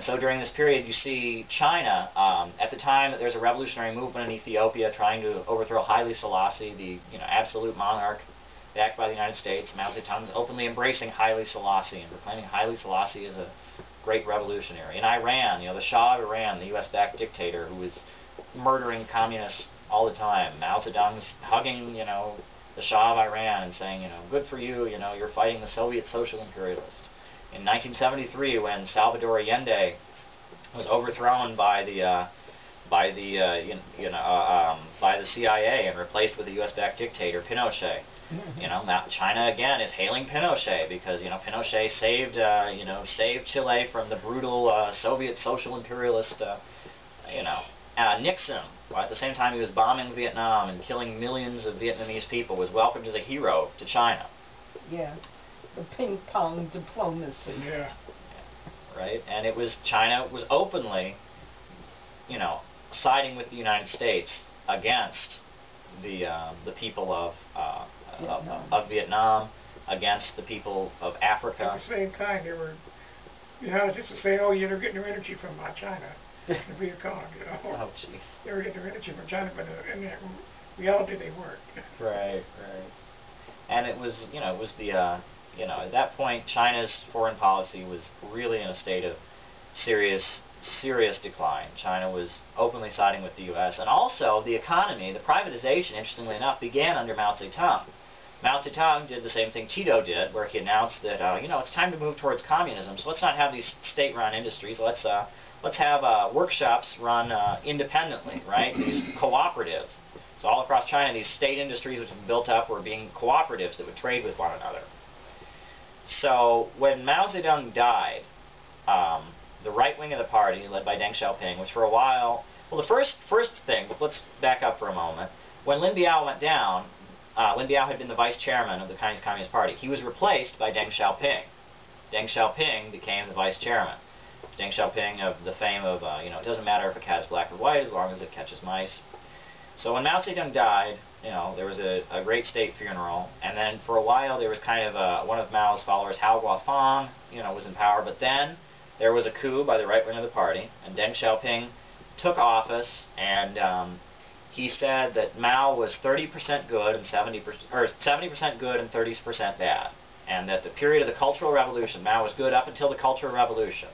so during this period, you see China. At the time, there's a revolutionary movement in Ethiopia trying to overthrow Haile Selassie, the absolute monarch backed by the United States. Mao Zedong is openly embracing Haile Selassie and proclaiming Haile Selassie as a great revolutionary. In Iran, the Shah of Iran, the U.S.-backed dictator who was murdering communists all the time. Mao Zedong's hugging, the Shah of Iran and saying, good for you, you're fighting the Soviet social imperialists. In 1973, when Salvador Allende was overthrown by the CIA and replaced with a U.S.-backed dictator, Pinochet, China again is hailing Pinochet because Pinochet saved Chile from the brutal Soviet social imperialist Nixon. Well, at the same time he was bombing Vietnam and killing millions of Vietnamese people, was welcomed as a hero to China. Yeah, the ping pong diplomacy. Yeah. Right, and China was openly, siding with the United States against the people of Vietnam, against the people of Africa. At the same time, they were, the United States was saying, "Oh, yeah, they're getting their energy from China." The Viet Cong, Oh, jeez. They were getting their energy from China, but in reality, they weren't. Right. And it was, at that point, China's foreign policy was really in a state of serious decline. China was openly siding with the U.S. And also, the economy, the privatization, interestingly enough, began under Mao Zedong. Mao Zedong did the same thing Tito did, where he announced that, it's time to move towards communism, so let's not have these state-run industries. Let's have workshops run independently, right? These cooperatives. So all across China, these state industries which have been built up were being cooperatives that would trade with one another. So when Mao Zedong died, the right wing of the party, led by Deng Xiaoping, which for a while, well, the first thing, let's back up for a moment. When Lin Biao went down, Lin Biao had been the vice chairman of the Chinese Communist Party. He was replaced by Deng Xiaoping. Deng Xiaoping became the vice chairman. Deng Xiaoping of the fame of, it doesn't matter if a cat is black or white as long as it catches mice. So when Mao Zedong died, there was a great state funeral, and then for a while there was kind of one of Mao's followers, Hao Guofang, was in power, but then there was a coup by the right wing of the party, and Deng Xiaoping took office, and he said that Mao was 30% good and 70% good and 30% bad, and that the period of the Cultural Revolution, Mao was good up until the Cultural Revolution.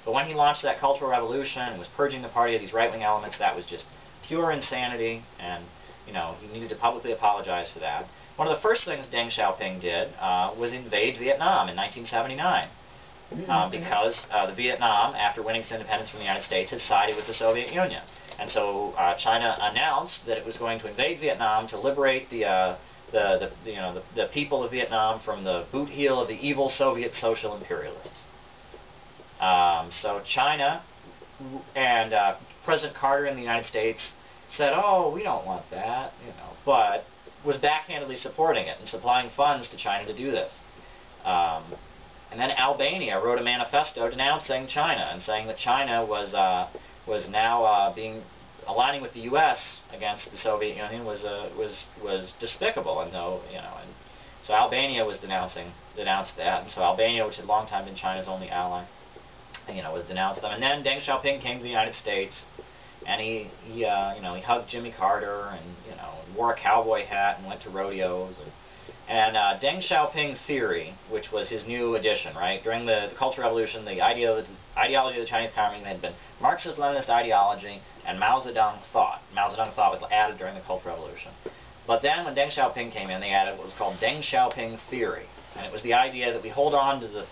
But when he launched that Cultural Revolution and was purging the party of these right-wing elements, that was just pure insanity, and he needed to publicly apologize for that. One of the first things Deng Xiaoping did was invade Vietnam in 1979. Because the Vietnam, after winning its independence from the United States, had sided with the Soviet Union. And so China announced that it was going to invade Vietnam to liberate the people of Vietnam from the boot heel of the evil Soviet social imperialists. So China and President Carter in the United States said, "Oh, we don't want that," but was backhandedly supporting it and supplying funds to China to do this. And then Albania wrote a manifesto denouncing China and saying that China was now aligning with the U.S. against the Soviet Union was despicable, and so Albania was denounced that, and so Albania, which had long time been China's only ally, was denounced them. And then Deng Xiaoping came to the United States, and he hugged Jimmy Carter and wore a cowboy hat and went to rodeos. And Deng Xiaoping theory, which was his new addition, right? During the Cultural Revolution, the ideology of the Chinese Communism had been Marxist-Leninist ideology and Mao Zedong thought. Mao Zedong thought was added during the Cultural Revolution. But then when Deng Xiaoping came in, they added what was called Deng Xiaoping theory. And it was the idea that we hold on to the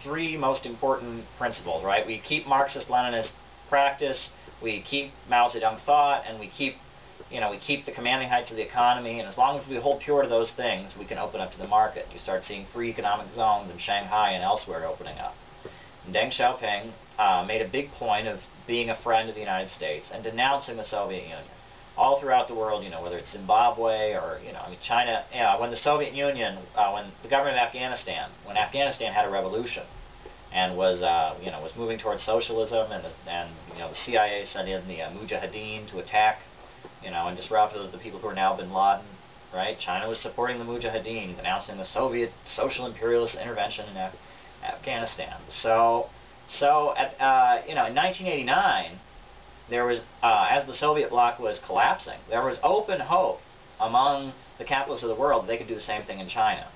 three most important principles, right? We keep Marxist-Leninist practice, we keep Mao Zedong thought, and we keep the commanding heights of the economy, and as long as we hold pure to those things, we can open up to the market. You start seeing free economic zones in Shanghai and elsewhere opening up. And Deng Xiaoping made a big point of being a friend of the United States and denouncing the Soviet Union. All throughout the world, whether it's Zimbabwe or, China, when the Soviet Union, when the government of Afghanistan, when Afghanistan had a revolution and was moving towards socialism, and the CIA sent in the Mujahideen to attack, and disrupt those the people who are now bin Laden, right? China was supporting the Mujahideen, denouncing the Soviet social imperialist intervention in Afghanistan. So So, in 1989, there was, as the Soviet bloc was collapsing, there was open hope among the capitalists of the world that they could do the same thing in China.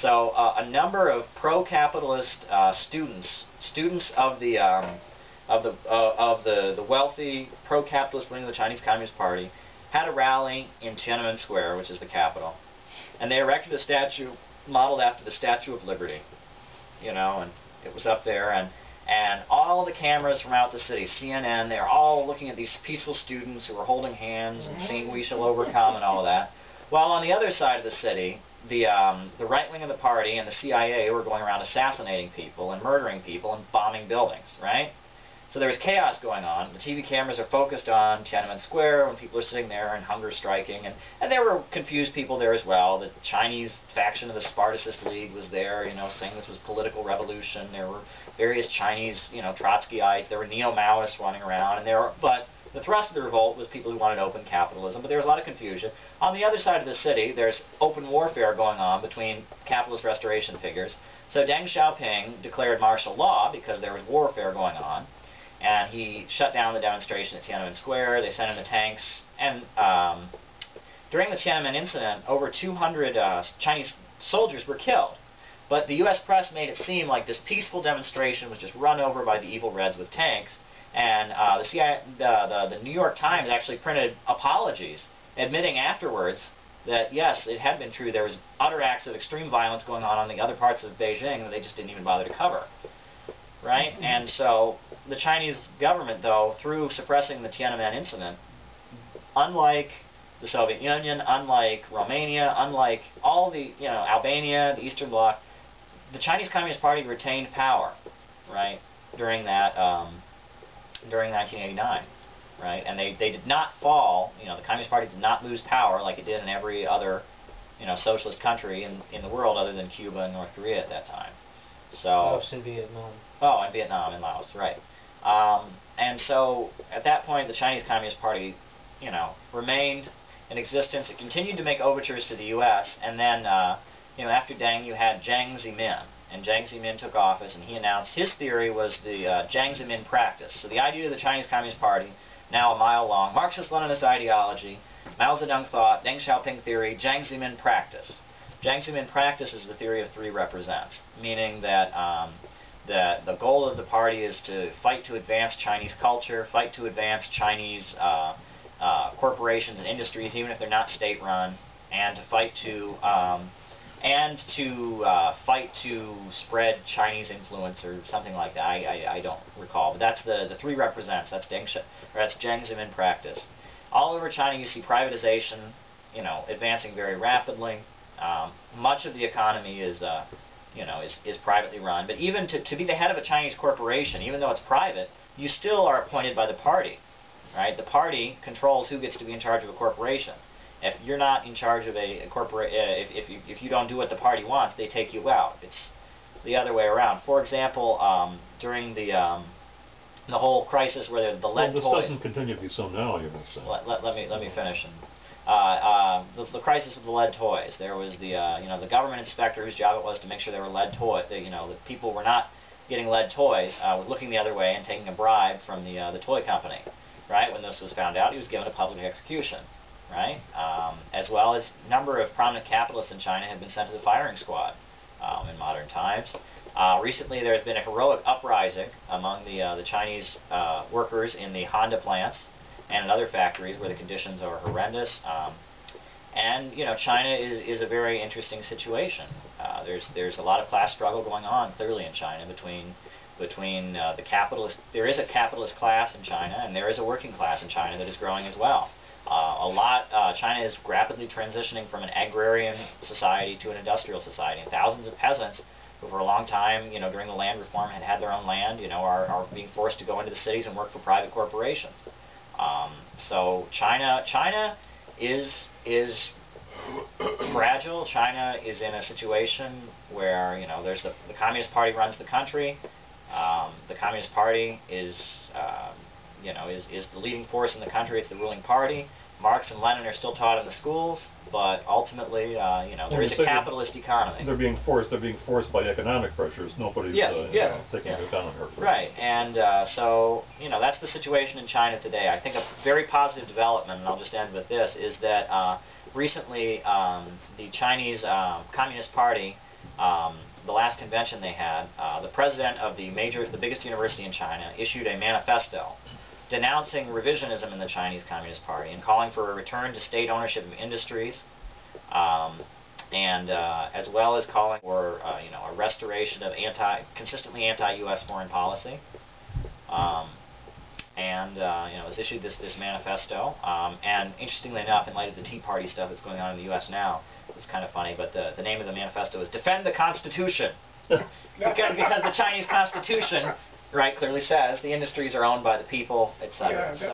So, a number of pro-capitalist students of the wealthy pro-capitalist wing of the Chinese Communist Party, had a rally in Tiananmen Square, which is the capital, and they erected a statue modeled after the Statue of Liberty, and it was up there, and all the cameras from out the city, CNN, they're all looking at these peaceful students who are holding hands and singing "We Shall Overcome" and all of that. While on the other side of the city, the right wing of the party and the CIA were going around assassinating people and murdering people and bombing buildings, right? So there was chaos going on. The TV cameras are focused on Tiananmen Square when people are sitting there and hunger striking, and there were confused people there as well. The Chinese faction of the Spartacist League was there, saying this was political revolution. There were various Chinese, Trotskyites. There were neo-Maoists running around, but the thrust of the revolt was people who wanted open capitalism, but there was a lot of confusion. On the other side of the city, there's open warfare going on between capitalist restoration figures. So Deng Xiaoping declared martial law because there was warfare going on, and he shut down the demonstration at Tiananmen Square. They sent in the tanks, and during the Tiananmen incident, over 200 Chinese soldiers were killed. But the U.S. press made it seem like this peaceful demonstration was just run over by the evil Reds with tanks, and the New York Times actually printed apologies, admitting afterwards that, yes, it had been true, there was utter acts of extreme violence going on the other parts of Beijing that they just didn't even bother to cover. Right? And so the Chinese government, though, through suppressing the Tiananmen incident, unlike the Soviet Union, unlike Romania, unlike all the, Albania, the Eastern Bloc, the Chinese Communist Party retained power, right, during that, during 1989, right? And they did not fall, the Communist Party did not lose power like it did in every other, socialist country in the world other than Cuba and North Korea at that time. So, Laos and Vietnam. Oh, and Vietnam and Laos, right. And so, at that point, the Chinese Communist Party, remained in existence. It continued to make overtures to the U.S., and then, after Deng, you had Jiang Zemin. And Jiang Zemin took office, and he announced his theory was the Jiang Zemin practice. So the idea of the Chinese Communist Party, now a mile long, Marxist-Leninist ideology, Mao Zedong thought, Deng Xiaoping theory, Jiang Zemin practice. Jiang Zemin practice is the theory of three represents, meaning that the goal of the party is to fight to advance Chinese culture, fight to advance Chinese corporations and industries, even if they're not state-run, and to fight to fight to spread Chinese influence or something like that. I don't recall, but that's the three represents. That's Jiang Zemin practice. All over China, you see privatization, advancing very rapidly. Much of the economy is privately run. But even to be the head of a Chinese corporation, even though it's private, you still are appointed by the party, right? The party controls who gets to be in charge of a corporation. If you're not in charge of a if you don't do what the party wants, they take you out. It's the other way around. For example, during the whole crisis where the lead this toys. doesn't continue to be so now, you must say. Let me finish. The crisis with the lead toys. There was the government inspector whose job it was to make sure there were lead toys. That people were not getting lead toys. Was looking the other way and taking a bribe from the toy company. Right? When this was found out, he was given a public execution. Right? As well as a number of prominent capitalists in China have been sent to the firing squad in modern times. Recently, there has been a heroic uprising among the Chinese workers in the Honda plants and in other factories where the conditions are horrendous. And China is a very interesting situation. There's a lot of class struggle going on clearly in China between the capitalist. There is a capitalist class in China, and there is a working class in China that is growing as well. China is rapidly transitioning from an agrarian society to an industrial society, and thousands of peasants who for a long time, during the land reform had their own land, are being forced to go into the cities and work for private corporations. So China is fragile. China is in a situation where there's the Communist Party runs the country. The Communist Party is the leading force in the country. It's the ruling party. Marx and Lenin are still taught in the schools, but ultimately, there is a capitalist economy. They're being forced by economic pressures. Nobody's taking into account her. Right, and so, that's the situation in China today. I think a very positive development, and I'll just end with this, is that recently the Chinese Communist Party, the last convention they had, the president of the biggest university in China issued a manifesto denouncing revisionism in the Chinese Communist Party and calling for a return to state ownership of industries, and as well as calling for a restoration of consistently anti-U.S. foreign policy. Has issued this manifesto. And interestingly enough, in light of the Tea Party stuff that's going on in the U.S. now, it's kind of funny, but the name of the manifesto is "Defend the Constitution," because the Chinese Constitution, right, clearly says the industries are owned by the people, etc.